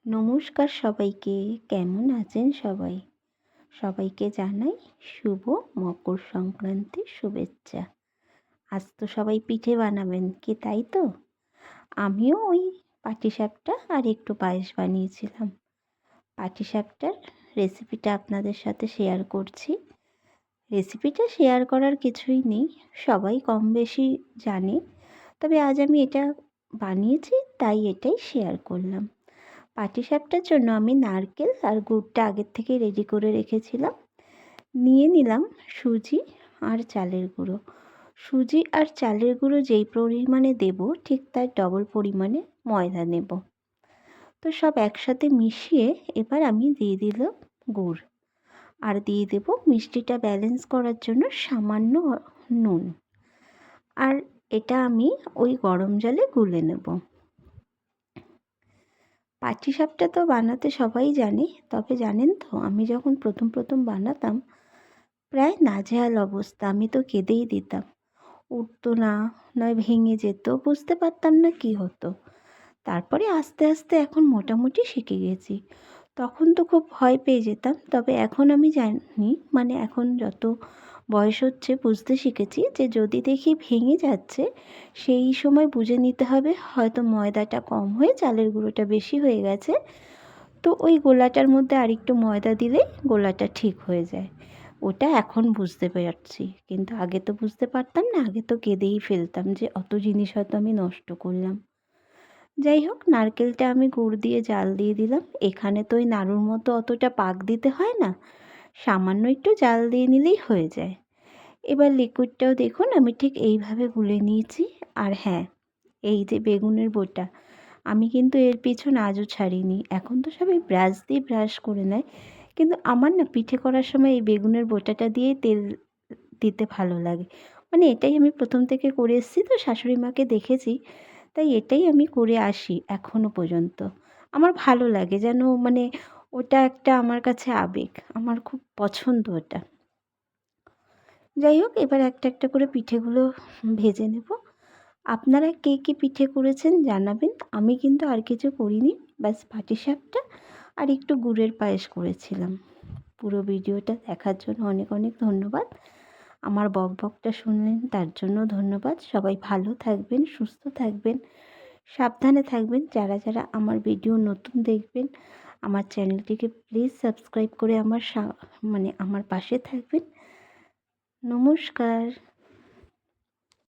নমস্কার সবাইকে। কেমন আছেন সবাই? সবাইকে জানাই শুভ মকর সংক্রান্তির শুভেচ্ছা। আজ তো সবাই পিঠে বানাবেন কি তাই তো? আমিও ওই পাটিসাপটা আর একটু পায়েস বানিয়েছিলাম। পাটিসাপটার রেসিপিটা আপনাদের সাথে শেয়ার করছি। রেসিপিটা শেয়ার করার কিছুই নেই, সবাই কম বেশি জানে। তবে আজ আমি এটা বানিয়েছি তাই এটাই শেয়ার করলাম। পাটিসাপটার জন্য আমি নারকেল আর গুড়টা আগের থেকে রেডি করে রেখেছিলাম। নিয়ে নিলাম সুজি আর চালের গুঁড়ো। সুজি আর চালের গুঁড়ো যেই পরিমাণে দেব ঠিক তার ডবল পরিমাণে ময়দা নেব। তো সব একসাথে মিশিয়ে এবার আমি দিয়ে দিলাম গুড় আর দিয়ে দেব মিষ্টিটা ব্যালেন্স করার জন্য সামান্য নুন। আর এটা আমি ওই গরম জলে গুলে নেব। পাটিসাপটা তো বানাতে সবাই জানে, তবে জানেন তো আমি যখন প্রথম বানাতাম প্রায় নাজেহাল অবস্থা। আমি তো কেঁদেই দিতাম, উঠতো না, নয় ভেঙে যেত, বুঝতে পারতাম না কি হতো। তারপরে আস্তে আস্তে এখন মোটামুটি শিখে গেছি। তখন তো খুব ভয় পেয়ে যেতাম, তবে এখন আমি জানি, মানে এখন যত বয়স হচ্ছে বুঝতে শিখেছি যে যদি দেখি ভেঙে যাচ্ছে সেই সময় বুঝে নিতে হবে হয়তো ময়দাটা কম হয়ে চালের গুঁড়োটা বেশি হয়ে গেছে। তো ওই গোলাটার মধ্যে আরেকটু ময়দা দিলেই গোলাটা ঠিক হয়ে যায়। ওটা এখন বুঝতে পারছি, কিন্তু আগে তো বুঝতে পারতাম না। আগে তো কেঁদেই ফেলতাম যে অত জিনিস হয়তো আমি নষ্ট করলাম। যাই হোক, নারকেলটা আমি গুড় দিয়ে জাল দিয়ে দিলাম। এখানে তো ওই নাড়ুর মতো অতটা পাক দিতে হয় না, সামান্য একটু জাল দিয়ে নিলেই হয়ে যায়। এবার লিকুইডটাও দেখুন আমি ঠিক এইভাবে গুলে নিয়েছি। আর হ্যাঁ, এই যে বেগুনের বোটা, আমি কিন্তু এর পিছন আজও ছাড়িনি। এখন তো সবাই ব্রাশ দিয়ে ব্রাশ করে নেয়, কিন্তু আমার না পিঠে করার সময় এই বেগুনের বোটাটা দিয়ে তেল দিতে ভালো লাগে। মানে এটাই আমি প্রথম থেকে করে এসেছি, তো শাশুড়ি মাকে দেখেছি, তাই এটাই আমি করে আসি এখনও পর্যন্ত। আমার ভালো লাগে, যেন মানে ওটা একটা আমার কাছে আবেগ, আমার খুব পছন্দ ওটা। যাই হোক, এবার একটা একটা করে পিঠেগুলো ভেজে নেব। আপনারা কে কী পিঠে করেছেন জানাবেন। আমি কিন্তু আর কিছু করিনি, ব্যাস পাটিসাপটা আর একটু গুড়ের পায়েস করেছিলাম। পুরো ভিডিওটা দেখার জন্য অনেক অনেক ধন্যবাদ। আমার বকবকটা শুনলেন তার জন্য ধন্যবাদ। সবাই ভালো থাকবেন, সুস্থ থাকবেন, সাবধানে থাকবেন। যারা যারা আমার ভিডিও নতুন দেখবেন আমার চ্যানেলটিকে প্লিজ সাবস্ক্রাইব করে আমার আমার পাশে থাকবেন। নমস্কার।